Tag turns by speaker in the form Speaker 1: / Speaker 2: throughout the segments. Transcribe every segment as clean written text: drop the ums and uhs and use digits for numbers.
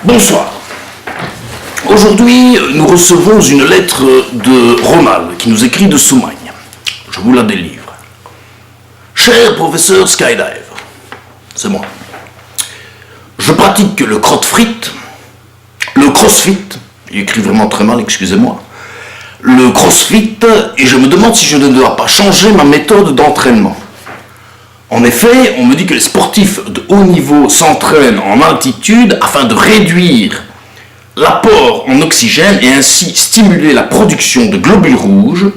Speaker 1: Bonsoir. Aujourd'hui, nous recevons une lettre de Ronald qui nous écrit de Soumagne. Je vous la délivre. Cher professeur Skydive, c'est moi. Je pratique le crossfit, il écrit vraiment très mal, excusez-moi, le crossfit, et je me demande si je ne dois pas changer ma méthode d'entraînement. En effet, on me dit que les sportifs de haut niveau s'entraînent en altitude afin de réduire l'apport en oxygène et ainsi stimuler la production de globules rouges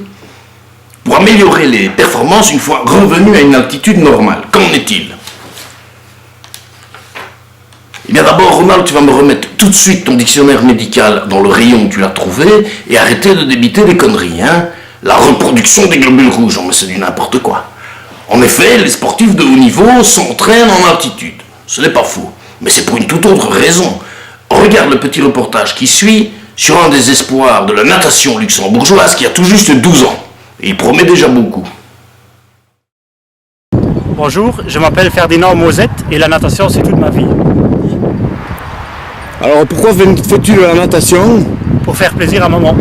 Speaker 1: pour améliorer les performances une fois revenus à une altitude normale. Qu'en est-il ? Eh bien d'abord, Ronald, tu vas me remettre tout de suite ton dictionnaire médical dans le rayon où tu l'as trouvé et arrêter de débiter des conneries, hein. La reproduction des globules rouges, mais c'est du n'importe quoi. En effet, les sportifs de haut niveau s'entraînent en altitude. Ce n'est pas faux, mais c'est pour une toute autre raison. Regarde le petit reportage qui suit sur un des espoirs de la natation luxembourgeoise qui a tout juste 12 ans. Et il promet déjà beaucoup.
Speaker 2: Bonjour, je m'appelle Ferdinand Mosette et la natation c'est toute ma vie.
Speaker 3: Alors pourquoi fais-tu de la natation?
Speaker 2: Pour faire plaisir à maman.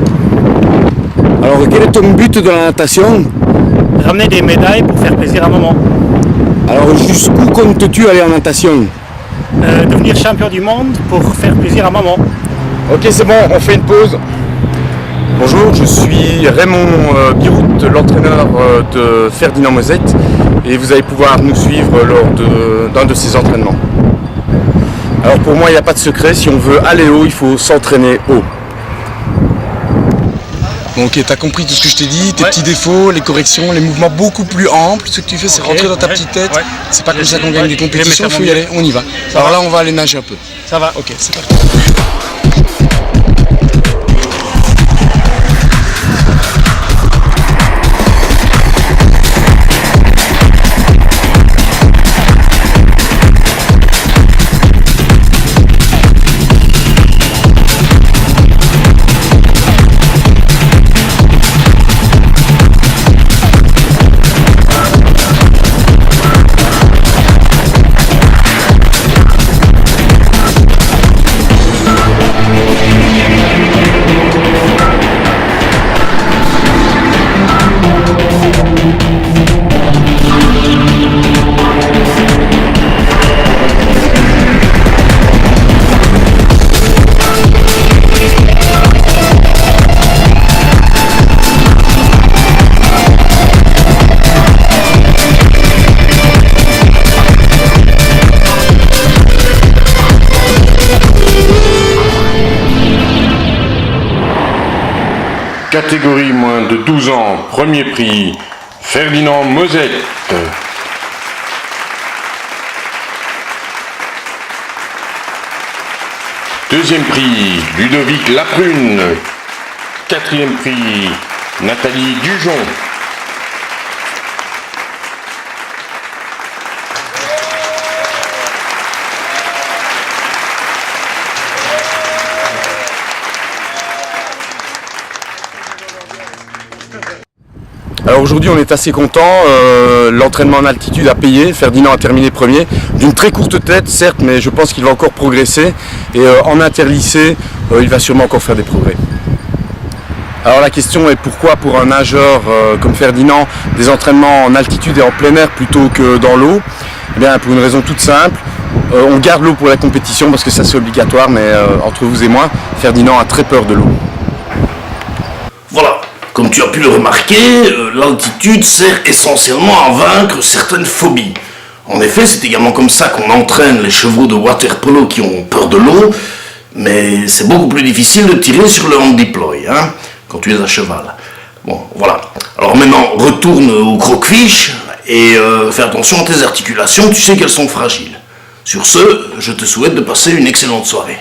Speaker 3: Alors quel est ton but de la natation?
Speaker 2: Ramener des médailles pour faire plaisir à maman.
Speaker 3: Alors jusqu'où comptes-tu aller en natation?
Speaker 2: Devenir champion du monde pour faire plaisir à maman.
Speaker 4: Ok, c'est bon, on fait une pause. Bonjour, je suis Raymond Birout, l'entraîneur de Ferdinand Mosette, et vous allez pouvoir nous suivre lors d'un de ces entraînements. Alors pour moi, il n'y a pas de secret, si on veut aller haut, il faut s'entraîner haut.
Speaker 5: Bon, ok, t'as compris tout ce que je t'ai dit, tes petits défauts, les corrections, les mouvements beaucoup plus amples. Ce que tu fais, c'est rentrer dans ta petite tête. C'est pas comme ça qu'on gagne des compétitions, il faut y aller, on y va. Alors là, on va aller nager un peu.
Speaker 2: Ça va.
Speaker 5: Ok, c'est parti.
Speaker 6: Catégorie moins de 12 ans, premier prix, Ferdinand Mosette. Deuxième prix, Ludovic Laprune. Quatrième prix, Nathalie Dujon.
Speaker 4: Alors aujourd'hui on est assez content, l'entraînement en altitude a payé, Ferdinand a terminé premier, d'une très courte tête certes, mais je pense qu'il va encore progresser et en interlycée il va sûrement encore faire des progrès. Alors la question est pourquoi pour un nageur comme Ferdinand des entraînements en altitude et en plein air plutôt que dans l'eau? Eh bien pour une raison toute simple, on garde l'eau pour la compétition parce que ça c'est obligatoire, mais entre vous et moi, Ferdinand a très peur de l'eau.
Speaker 1: Voilà. Comme tu as pu le remarquer, l'altitude sert essentiellement à vaincre certaines phobies. En effet, c'est également comme ça qu'on entraîne les chevaux de water polo qui ont peur de l'eau, mais c'est beaucoup plus difficile de tirer sur le hand deploy, hein, quand tu es à cheval. Bon, voilà. Alors maintenant, retourne au croquefiche et fais attention à tes articulations, tu sais qu'elles sont fragiles. Sur ce, je te souhaite de passer une excellente soirée.